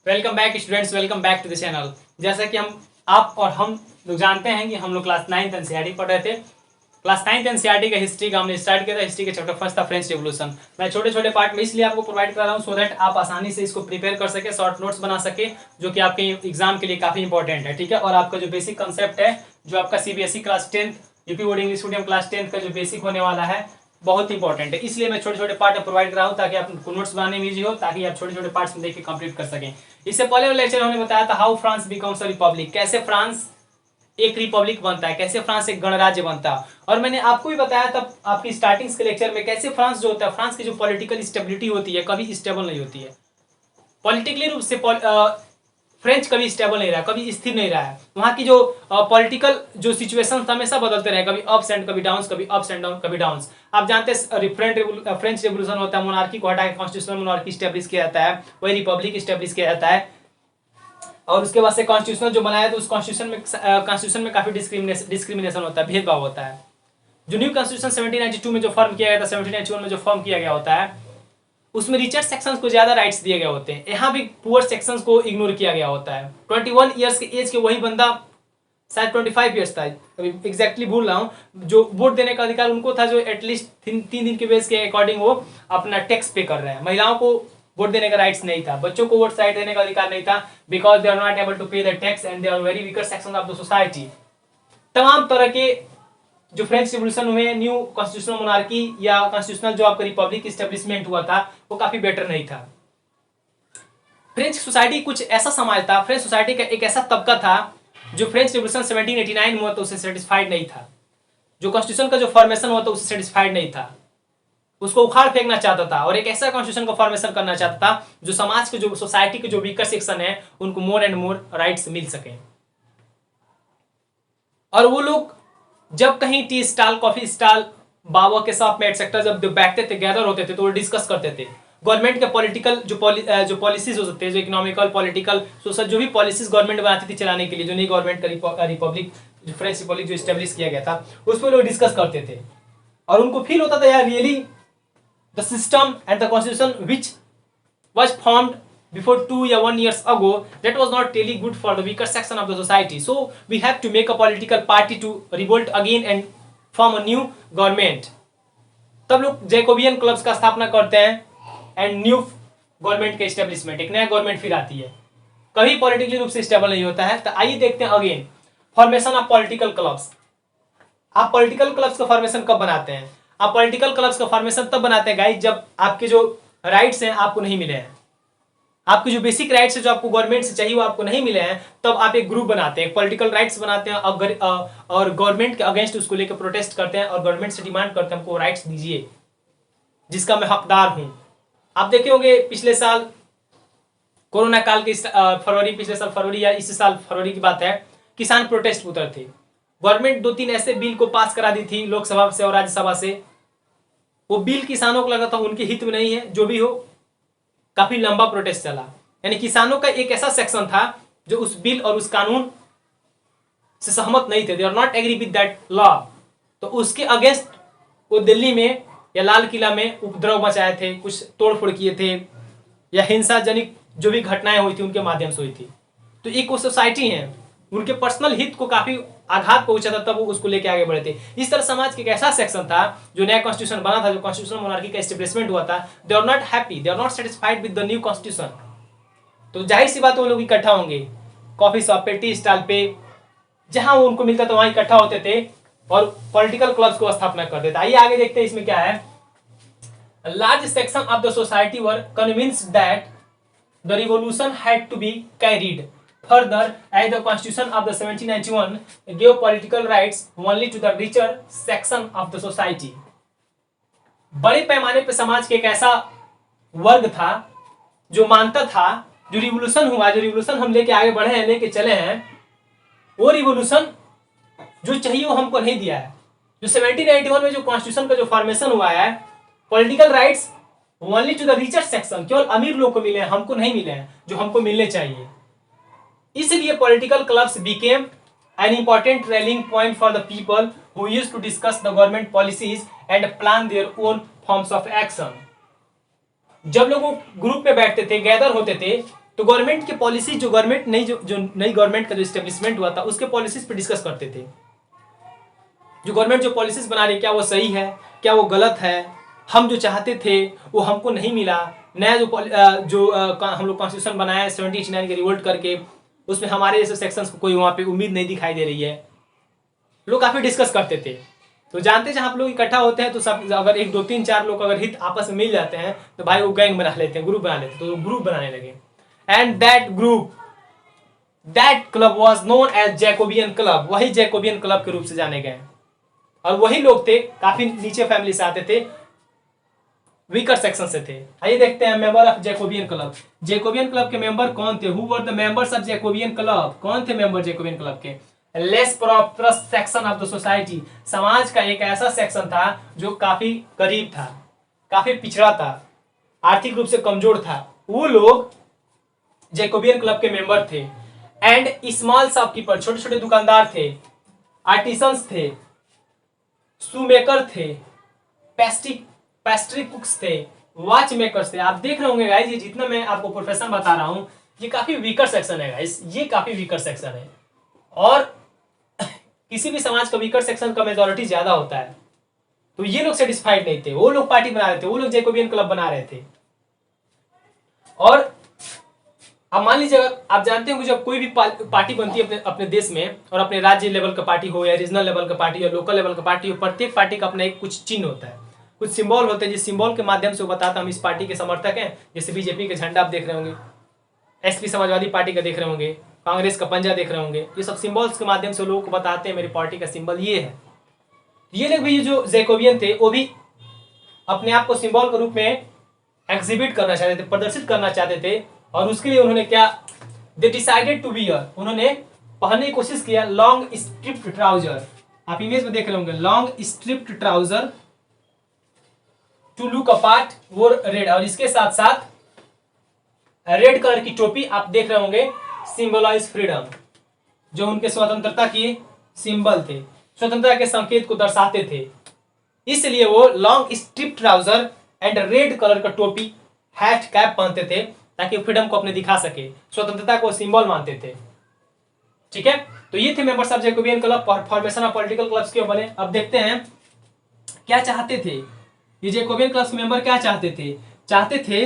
Welcome back students, welcome back to the channel. जैसा कि आप और हम लोग जानते हैं कि हम लोग क्लास 9th एनसीईआरटी पढ़ रहे थे। क्लास 9th एनसीईआरटी का हिस्ट्री का हमने स्टार्ट किया था। हिस्ट्री के चैप्टर फर्स्ट था फ्रेंच रेवोल्यूशन। मैं छोटे छोटे पार्ट में इसलिए आपको प्रोवाइड कर रहा हूँ सो दैट आप आसानी से इसको प्रिपेयर कर सके, शॉर्ट नोट्स बना सके, जो कि आपके एग्जाम के लिए काफी इंपॉर्टेंट है। ठीक है, और आपका जो बेसिक कंसेप्ट है, जो आपका CBSE class 10th, UP board English medium class 10th का जो बेसिक होने वाला है, बहुत इंपॉर्टेंट है। इसलिए मैं छोटे छोटे पार्ट में प्रोवाइड कर रहा हूँ ताकि आपको नोट्स बनाने में ईजी हो, ताकि आप छोटे छोटे पार्ट्स में देख के कंप्लीट कर सकें। इससे पहले वाले लेक्चर हमने बताया था how France becomes a republic, कैसे फ्रांस एक रिपब्लिक बनता है, कैसे फ्रांस एक गणराज्य बनता है। और मैंने आपको भी बताया था आपकी स्टार्टिंग्स के लेक्चर में कैसे फ्रांस जो होता है, फ्रांस की जो पॉलिटिकल स्टेबिलिटी होती है कभी स्टेबल नहीं होती है। पॉलिटिकली रूप से फ्रेंच कभी स्टेबल नहीं रहा, कभी स्थिर नहीं रहा है। वहाँ की जो पॉलिटिकल जो सिचुएशन हमेशा बदलते रहे, कभी अप्स एंड कभी डाउन्स, कभी अप्स एंड डाउन, कभी डाउन्स। आप जानते हैं फ्रेंच रेवोल्यूशन होता है, मोनार्की को हटा के कॉन्स्टिट्यूशनल मोनार्की स्टेब्लिश किया जाता है, वही रिपब्लिक स्टेब्लिश किया जाता है। और उसके बाद से कॉन्स्टिट्यूशन जो बनाया तो उस कॉन्स्टिट्यूशन में काफी डिस्क्रिमिनेशन होता है, भेदभाव होता है। जो न्यू कॉन्स्टिट्यूशन 1792 में जो फॉर्म किया गया था, 1791 में जो फॉर्म किया गया होता है, उसमें रिचर सेक्शंस को ज्यादा राइट्स दिए गए होते हैं। यहाँ भी पुअर सेक्शंस को इग्नोर किया गया होता है। 21 ईयर्स के एज के वही बंदा, शायद 25 ईयर्स था, अभी एग्जैक्टली भूल रहा हूँ, जो वोट देने का अधिकार उनको था, जो एटलीस्ट 3 दिन के बेस के अकॉर्डिंग वो अपना टैक्स पे कर रहे हैं। महिलाओं को वोट देने का राइट्स नहीं था, बच्चों को वोट साइड देने का अधिकार नहीं था, because they are not able to pay the tax and they are very weaker section of the society. तमाम तरह के जो फ्रेंच रिवोल्यूशन हुए, न्यू कॉन्स्टिट्यूशनल मोनार्की या कॉन्स्टिट्यूशनल जो आपका रिपब्लिक स्टेब्लिशमेंट हुआ था, वो काफी बेटर नहीं था। फ्रेंच सोसाइटी कुछ ऐसा समाज था, फ्रेंच सोसाइटी का एक ऐसा तबका था जो फ्रेंच रिवोल्यूशन 1789 में हुआ तो उससे सेटिस्फाइड नहीं था। जो कॉन्स्टिट्यूशन का जो फॉर्मेशन हुआ था उससे सेटिस्फाइड नहीं था, उसको उखाड़ फेंकना चाहता था और एक ऐसा कॉन्स्टिट्यूशन का फॉर्मेशन करना चाहता था जो समाज के, जो सोसाइटी के जो वीकर सेक्शन है, उनको मोर एंड मोर राइट्स मिल सके। और वो लोग जब कहीं टी स्टॉल, कॉफी स्टॉल, बाबा के साथ में एक्सेट्रा जब बैठते थे, गैदर होते थे, तो वो डिस्कस करते थे गवर्नमेंट के पॉलिटिकल जो पॉलिसीज हो सकते हैं, जो इकोनॉमिकल, पॉलिटिकल, सोशल, जो भी पॉलिसीज गवर्नमेंट बनाती थी चलाने के लिए, जो नई गवर्नमेंट का रिपब्लिक, जो फ्रेंच रिपब्लिक जो स्टेब्लिश किया गया था, उसमें लोग डिस्कस करते थे। और उनको फील होता था यार, really the system and the constitution which was formed before 2 or 1 years ago, that was not really good for the weaker section of the society, so we have to make a political party to revolt again and form a new government। तब लोग Jacobian clubs का स्थापना करते हैं and new government के establishment, एक नया government फिर आती है। कभी पॉलिटिकली रूप से स्टेबल नहीं होता है। तो आइए देखते हैं again formation of political clubs. आप पॉलिटिकल क्लब्स का फॉर्मेशन कब बनाते हैं? आप पॉलिटिकल क्लब्स का फॉर्मेशन तब बनाते हैं गाइस जब आपके जो राइट्स हैं आपको नहीं मिले हैं, आपके जो बेसिक राइट्स है जो आपको गवर्नमेंट से चाहिए वो आपको नहीं मिले हैं, तब आप एक ग्रुप बनाते हैं, पॉलिटिकल राइट्स बनाते हैं और गवर्नमेंट के अगेंस्ट उसको लेकर प्रोटेस्ट करते हैं और गवर्नमेंट से डिमांड करते हैं हमको राइट्स दीजिए जिसका मैं हकदार हूं। आप देखे होंगे पिछले साल कोरोना काल के फरवरी, पिछले साल फरवरी या इस साल फरवरी की बात है, किसान प्रोटेस्ट उतर थे। गवर्नमेंट 2-3 ऐसे बिल को पास करा दी थी लोकसभा से और राज्यसभा से, वो बिल किसानों को लगा था उनके हित में नहीं है, जो भी हो, काफी लंबा प्रोटेस्ट चला। यानी किसानों का एक ऐसा सेक्शन था जो उस बिल और उस कानून से सहमत नहीं थे, they are not agree with that law. तो उसके अगेंस्ट वो दिल्ली में या लाल किला में उपद्रव मचाए थे, कुछ तोड़फोड़ किए थे, या हिंसा जनित जो भी घटनाएं हुई थी उनके माध्यम से हुई थी। तो एक वो सोसाइटी है, उनके पर्सनल हित को काफी आघात पहुंचा था, तब वो उसको लेके आगे बढ़े थे। इस तरह समाज के एक ऐसा सेक्शन था जो नया कॉन्स्टिट्यूशन बना था, जो कॉन्स्टिट्यूशनल मोनार्की का एस्टेब्लिशमेंट हुआ था, they are not happy, they are not satisfied with the new constitution. तो जाहिर सी बात वो लोग इकट्ठा होंगे कॉफी शॉप पे, टी स्टॉल पे, जहां वो उनको मिलता था वहां इकट्ठा होते थे और पॉलिटिकल क्लब्स को स्थापना करते थे। आइए आगे देखते हैं इसमें क्या है। Large section of the society were convinced that the revolution had to be carried further as the constitution of the 1791 gave political rights only to the richer section of the society। बड़े पैमाने पे समाज के एक ऐसा वर्ग था जो मानता था जो रिवोल्यूशन हुआ, जो रिवोल्यूशन हम लेके आगे बढ़े हैं, लेके चले हैं, वो रिवोल्यूशन जो चाहिए वो हमको नहीं दिया है। जो 1791 में जो कॉन्स्टिट्यूशन का जो फॉर्मेशन हुआ है, political rights only to the richer section, केवल अमीर लोग को मिले हैं, हमको नहीं मिले हैं जो हमको मिलने चाहिए। इसलिए political clubs became an important rallying point for the people who used to discuss the government policies and plan their own forms of action. जब लोग ग्रुप पे बैठते थे, गैदर होते थे, तो गवर्नमेंट की पॉलिसी, जो गवर्नमेंट नई जो नई गवर्नमेंट का जो स्टेब्लिशमेंट हुआ था उसके पॉलिसीज पे डिस्कस करते थे। जो गवर्नमेंट जो पॉलिसीज बना रही है क्या वो सही है, क्या वो गलत है, हम जो चाहते थे वो हमको नहीं मिला। नया हम लोग कॉन्स्टिट्यूशन बनाया 1789 के रिवोल्ट करके, उसमें हमारे जैसे सेक्शंस को कोई वहाँ पे उम्मीद नहीं दिखाई दे रही है। लोग काफ़ी डिस्कस करते थे। तो जानते जहाँ आप लोग इकट्ठा होते हैं तो सब अगर 1 2 3 4 लोग अगर हित आपस में मिल जाते हैं तो भाई वो गैंग बना लेते हैं, ग्रुप बना लेते हैं। तो ग्रुप बनाने लगे and that club was known as Jacobin club. वही जैकोबियन क्लब के रूप से जाने गए और वही लोग थे, काफी नीचे फैमिली से आते थे, वीकर सेक्शन से थे। आइए देखते हैं member of Jacobin club. Jacobin club के मेंबर कौन थे? Who were the members of Jacobin club? कौन थे मेंबर जैकोबियन क्लब के? Less prosperous section of the society. समाज का एक ऐसा सेक्शन था जो काफी गरीब था, काफी पिछड़ा था, आर्थिक रूप से कमजोर था। वो लोग जैकोबियन क्लब के मेंबर थे। एंड स्मॉल शॉपकीपर, छोटे छोटे दुकानदार थे, आर्टिसंस थे, शूमेकर थे, पेस्ट्री कुक्स थे, वॉच मेकर्स थे। आप देख रहे होंगे गाइस, ये जितना मैं आपको प्रोफेशन बता रहा हूं ये काफी वीकर सेक्शन है गाइस, ये काफी वीकर सेक्शन है। और किसी भी समाज का वीकर सेक्शन का मेजोरिटी ज्यादा होता है। तो ये लोग सेटिस्फाइड नहीं थे, वो लोग पार्टी बना रहे थे, वो लोग जैकोबियन क्लब बना रहे थे। और अब मान लीजिए आप जानते हो कि जब कोई भी पार्टी बनती है अपने देश में, और अपने राज्य लेवल का पार्टी हो या रीजनल लेवल का पार्टी या लोकल लेवल का पार्टी हो, प्रत्येक पार्टी का अपना एक कुछ चिन्ह होता है, कुछ सिंबल होते हैं, जिस सिंबल के माध्यम से वो बताता हम इस पार्टी के समर्थक हैं। जैसे बीजेपी के झंडा आप देख रहे होंगे, एसपी समाजवादी पार्टी का देख रहे होंगे, कांग्रेस का पंजा देख रहे होंगे। ये सब सिंबल्स के माध्यम से लोगों को बताते हैं मेरी पार्टी का सिंबल ये है। ये लोग भी जो जैकोबियन थे वो भी अपने आप को सिंबल के रूप में एग्जिबिट करना चाहते थे, प्रदर्शित करना चाहते थे। और उसके लिए उन्होंने क्या, दे डिसाइडेड टू वियर, उन्होंने पहनने की कोशिश किया लॉन्ग स्ट्रिप्ड ट्राउजर। आप इमेज में देख रहे होंगे, long striped trouser to look apart, वो रेड, और इसके साथ साथ रेड कलर की टोपी आप देख रहे होंगे, सिंबलाइज फ्रीडम, जो उनके स्वतंत्रता की सिंबल थे, स्वतंत्रता के संकेत को दर्शाते थे। इसलिए वो long strip trouser and red colour का टोपी, हैट, कैप पहनते थे ताकि फ्रीडम को अपने दिखा सके, स्वतंत्रता को सिंबल मानते थे। ठीक है, तो ये थे members of Jacobin club. Formation of political clubs क्यों बने, अब देखते हैं क्या चाहते थे ये जैकोबियन क्लब्स के मेंबर। क्या चाहते थे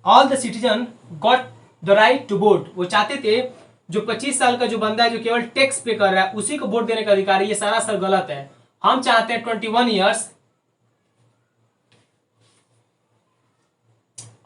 all the citizen got the right to vote. वो चाहते थे जो 25 साल का जो बंदा है जो केवल टैक्स पे कर रहा है उसी को वोट देने का अधिकार है। ये सारा सर गलत है। हम चाहते हैं 21 ईयर्स,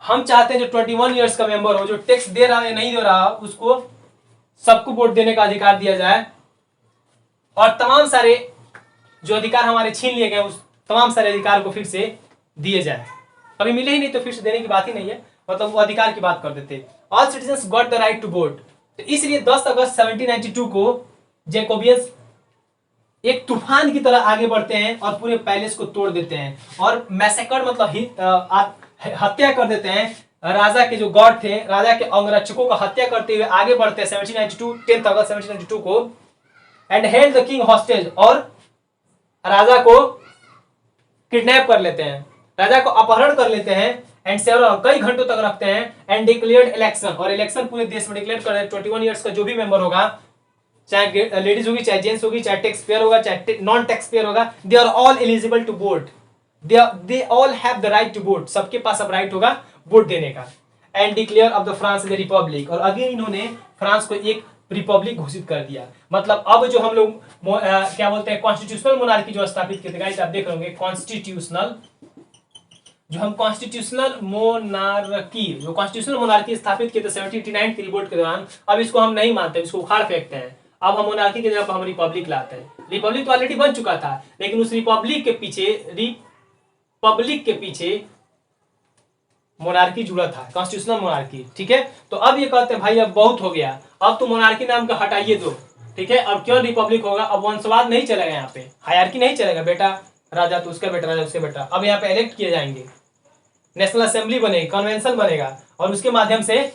हम चाहते हैं जो 21 ईयर्स का मेंबर हो, जो टैक्स दे रहा है नहीं दे रहा, उसको सबको वोट देने का अधिकार दिया जाए। और तमाम सारे जो अधिकार हमारे छीन लिए गए उस तमाम सारे अधिकार को फिर से दिए जाए। कभी मिले ही नहीं तो फिर से देने की बात ही नहीं है, मतलब वो अधिकार की बात करते थे। All citizens got the right to vote. तो इसलिए 10 अगस्त 1792 को जैकोबियंस एक तूफान की तरह आगे बढ़ते हैं और पूरे पैलेस को तोड़ देते हैं और मैसेकर मतलब हत्या कर देते हैं। राजा के जो गॉड थे, राजा के अंगरक्षकों का हत्या करते हुए आगे बढ़ते हैं 1792 10 अगस्त 1792 को, and held the king hostage, और राजा को किडनैप कर लेते हैं, राजा को अपहरण कर लेते हैं, एंड कई घंटों तक रखते हैं, एंड डिक्लेयर्ड इलेक्शन, और इलेक्शन पूरे देश में डिक्लेयर कर 21 ईयर्स का जो भी मेंबर होगा, चाहे लेडीज होगी, चाहे जेंट्स होगी, चाहे टैक्स पेयर होगा, चाहे नॉन टैक्स पेयर होगा, they are all eligible to vote, they all have the right to vote. सबके पास अब राइट होगा वोट देने का। And declare of the France the republic, और अगेन इन्होंने फ्रांस को एक रिपब्लिक घोषित कर दिया। मतलब अब जो हम लोग क्या बोलते हैं, कॉन्स्टिट्यूशनल मोनार्की जो स्थापित किए थे, गाइस आप देख रहे होंगे कॉन्स्टिट्यूशनल, जो हम कॉन्स्टिट्यूशनल मोनार्की स्थापित किए थे 1789 की रिवोल्ट के दौरान, अब इसको हम नहीं मानते, इसको उखाड़ फेंकते हैं। अब हम मोनार्की की जगह पर हम रिपब्लिक लाते हैं। रिपब्लिक तो ऑलरेडी बन चुका था, लेकिन उस रिपब्लिक के पीछे मोनार्की जुड़ा था, कॉन्स्टिट्यूशनल मोनार्की। ठीक है, तो अब ये कहते हैं भाई अब बहुत हो गया, अब तो मोनार्की नाम का हटाइए दो। ठीक है, अब क्यों रिपब्लिक होगा, अब वंशवाद नहीं चलेगा, यहाँ पे हायरार्की नहीं चलेगा, बेटा राजा तो उसका बेटा, राजा उसके बेटा। अब यहाँ पे इलेक्ट किए जाएंगे, नेशनल असेंबली बनेगी, कन्वेंशन बनेगा, और उसके माध्यम से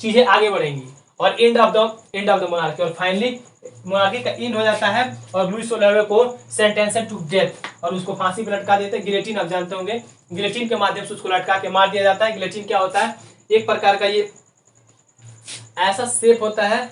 चीजें आगे बढ़ेंगी, और एंड ऑफ द मोनार्की। और फाइनली मोनार्की का एंड हो जाता है, और लुई 16वें को सेंटेंस टू डेथ, और उसको फांसी पर लटका देते हैं। गिलेटिन आप जानते होंगे, गिलेटिन के माध्यम से उसको लटका के मार दिया जाता है। गिलेटिन क्या होता है, एक प्रकार का ये ऐसा शेप होता है,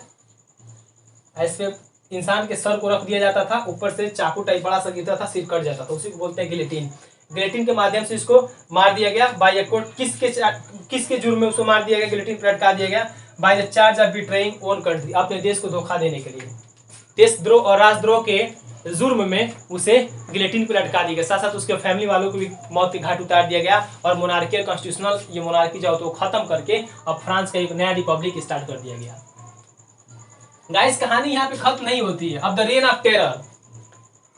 ऐसे इंसान के सर को रख दिया जाता था, ऊपर से चाकू टाइप बड़ा सा गिरता था, सिर कट जाता था, उसी को बोलते हैं गिलेटिन। गिलेटिन के माध्यम से इसको मार दिया गया बाय ए कोर्ट। किसके जुर्म में उसको मार दिया गया, गिलेटिन पर लटका दिया गया, by the charge of betraying own country, अपने देश को धोखा देने के लिए। देशद्रोह और राजद्रोह के जुर्म में उसे गिलेटिन पर लटका दिया गया। साथ साथ उसके फैमिली वालों को भी मौत के घाट उतार दिया गया और मोनार्कियल कॉन्स्टिट्यूशनल ये मोनार्की जो तो खत्म करके अब फ्रांस का एक नया रिपब्लिक स्टार्ट कर दिया गया। गाइस कहानी यहाँ पे खत्म नहीं होती है। अब द रेन ऑफ टेरर,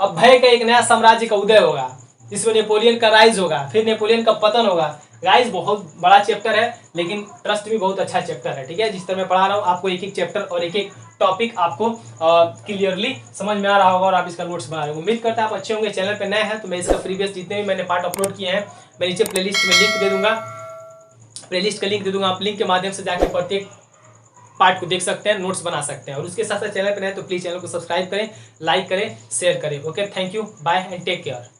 अब भय का एक नया साम्राज्य का उदय होगा, जिसमें नेपोलियन का राइज होगा, फिर नेपोलियन का पतन होगा। गाइस बहुत बड़ा चैप्टर है, लेकिन ट्रस्ट भी बहुत अच्छा चैप्टर है, ठीक है। जिस तरह मैं पढ़ा रहा हूँ आपको एक एक चैप्टर और एक एक टॉपिक आपको क्लियरली समझ में आ रहा होगा और आप इसका नोट्स बना रहे हो। उम्मीद करता है आप अच्छे होंगे। चैनल पे नए हैं तो मैं इसका प्रीवियस जितने भी मैंने पार्ट अपलोड किए हैं मैं नीचे प्लेलिस्ट में लिंक दे दूंगा, प्लेलिस्ट का लिंक दे दूंगा। आप लिंक के माध्यम से जाकर प्रत्येक पार्ट को देख सकते हैं, नोट्स बना सकते हैं। और उसके साथ साथ चैनल पर नए तो प्लीज चैनल को सब्सक्राइब करें, लाइक करें, शेयर करें। Okay, thank you, bye and take care.